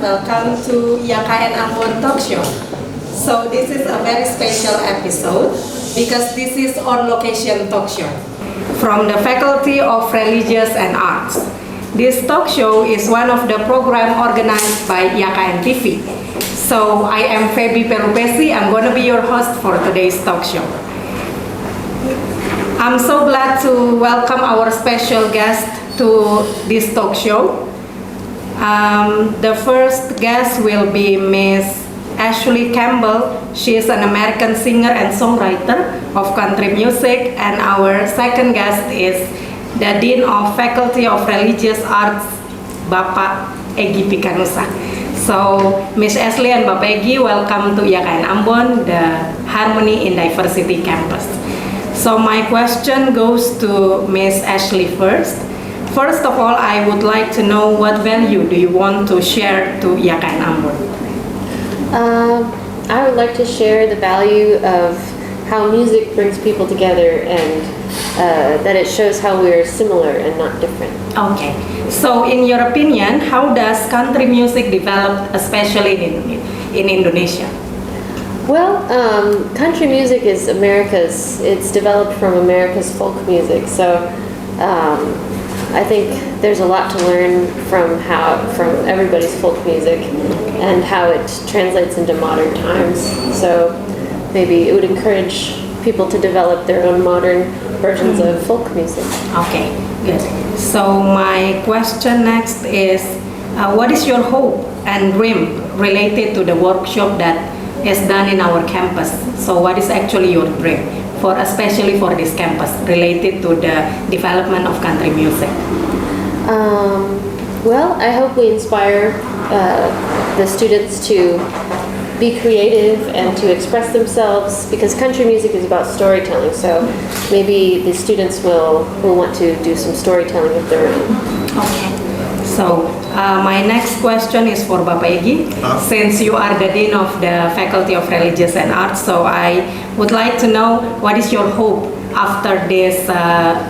welcome to YKN Ambon Talk Show. So this is a very special episode because this is on location talk show from the Faculty of Religious and Arts. This talk show is one of the program organized by YKN TV. So I am Feby Perupesi. I'm going to be your host for today's talk show. I'm so glad to welcome our special guest to this talk show. The first guest will be Miss Ashley Campbell. She is an American singer and songwriter of country music. And our second guest is the Dean of Faculty of Religious Arts, Bapak Egy Pikanusa. So, Miss Ashley and Bapak Egy, welcome to YKN Ambon, the Harmony in Diversity campus. So my question goes to Miss Ashley first. First of all, I would like to know what value do you want to share to YKN Ambon? I would like to share the value of how music brings people together and that it shows how we are similar and not different. Okay. So in your opinion, how does country music develop, especially in Indonesia? Well, country music is it's developed from America's folk music. So I think there's a lot to learn from everybody's folk music and how it translates into modern times. So maybe it would encourage people to develop their own modern versions of folk music. Okay, good. So my question next is, what is your hope and dream related to the workshop that is done in our campus? So what is actually your dream, especially for this campus, related to the development of country music? Well, I hope we inspire the students to be creative and to express themselves, because country music is about storytelling. So maybe the students will want to do some storytelling of their own. Okay. So my next question is for Bapak Egy. Since you are the Dean of the Faculty of Religious and Arts, so I would like to know what is your hope after this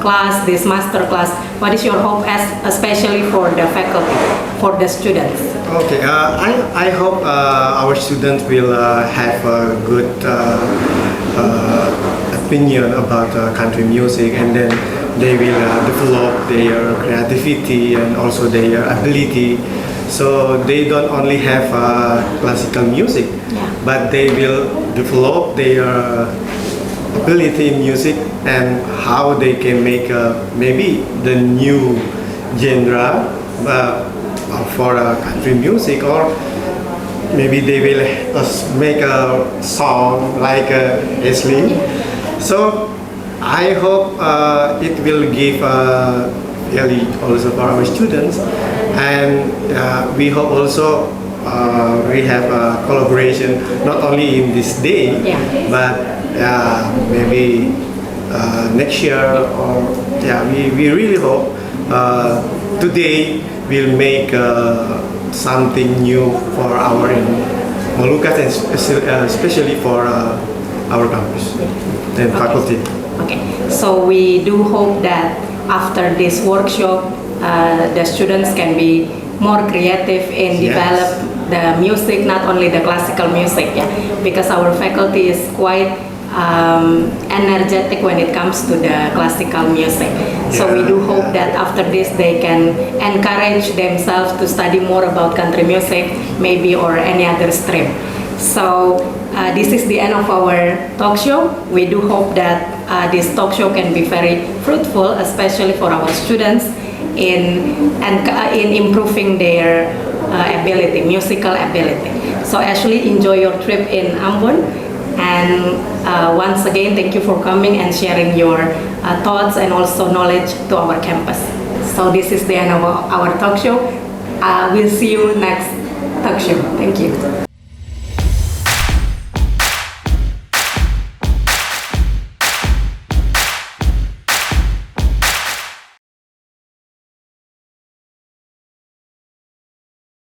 class, this master class. What is your hope, especially for the faculty, for the students? Okay, I hope our students will have a good opinion about country music, and then they will develop their creativity and also their ability. So they don't only have classical music, but they will develop their ability in music and how they can make maybe the new genre for country music, or maybe they will make a song like Ashley. So I hope it will give value also for our students, and we hope also we have a collaboration not only in this day, but maybe next year, or we really hope today will make something new for our Molucas, and especially for our campus and faculty. Okay, so we do hope that after this workshop, the students can be more creative in develop the music, not only the classical music, because our faculty is quite energetic when it comes to the classical music. So we do hope that after this they can encourage themselves to study more about country music, maybe, or any other stream. So this is the end of our talk show. We do hope that this talk show can be very fruitful, especially for our students in improving their musical ability. So Ashley, enjoy your trip in Ambon, and once again, thank you for coming and sharing your thoughts and also knowledge to our campus. So this is the end of our talk show. We'll see you next talk show. Thank you.